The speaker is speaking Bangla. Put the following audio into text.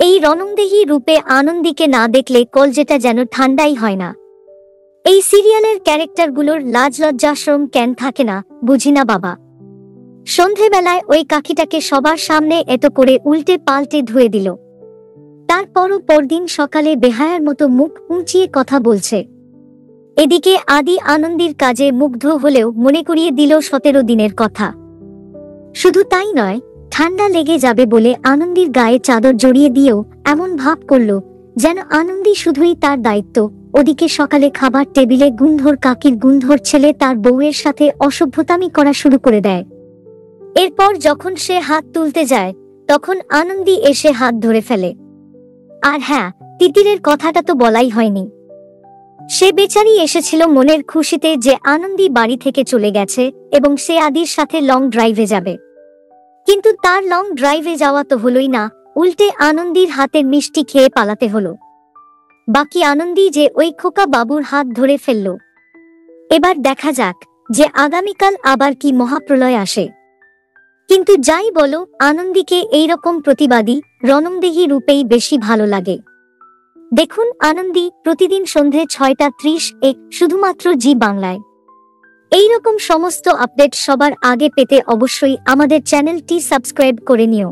এই রণংদেহী রূপে আনন্দীকে না দেখলে কলজেটা যেন ঠান্ডাই হয় না। এই সিরিয়ালের ক্যারেক্টারগুলোর লাজ লজ্জা শরম কেন থাকে না বুঝি না বাবা। সন্ধেবেলায় ওই কাকিটাকে সবার সামনে এত করে উল্টে পাল্টে ধুয়ে দিল। তারপরও পরদিন সকালে বেহায়ার মতো মুখ উঁচিয়ে কথা বলছে। এদিকে আদি আনন্দীর কাজে মুগ্ধ হলেও মনে করিয়ে দিল 17 দিনের কথা। শুধু তাই নয়, ঠান্ডা লেগে যাবে বলে আনন্দীর গায়ে চাদর জড়িয়ে দিয়েও এমন ভাব করল যেন আনন্দী শুধুই তার দায়িত্ব। ওদিকে সকালে খাবার টেবিলে গুন্ধর কাকির গুন্ধর ছেলে তার বউয়ের সাথে অসভ্যতামি করা শুরু করে দেয়। এরপর যখন সে হাত তুলতে যায় তখন আনন্দী এসে হাত ধরে ফেলে। আর হ্যাঁ, তিতিরের কথাটা তো বলাই হয়নি। সে বেচারি এসেছিল মনের খুশিতে যে আনন্দী বাড়ি থেকে চলে গেছে এবং সে আদির সাথে লং ড্রাইভে যাবে। কিন্তু তার লং ড্রাইভে যাওয়া তো হলোই না, উল্টে আনন্দীর হাতের মিষ্টি খেয়ে পালাতে হলো। বাকি আনন্দী যে ওই খোকা বাবুর হাত ধরে ফেলল। এবার দেখা যাক যে আগামীকাল আবার কি মহাপ্রলয় আসে। কিন্তু যাই বলো, আনন্দীকে এইরকম প্রতিবাদী রণংদেহী রূপেই বেশি ভালো লাগে। দেখুন আনন্দী প্রতিদিন সন্ধে 6:30 শুধুমাত্র জি বাংলায়। এইরকম সমস্ত আপডেট সবার আগে পেতে অবশ্যই আমাদের চ্যানেলটি সাবস্ক্রাইব করে নিও।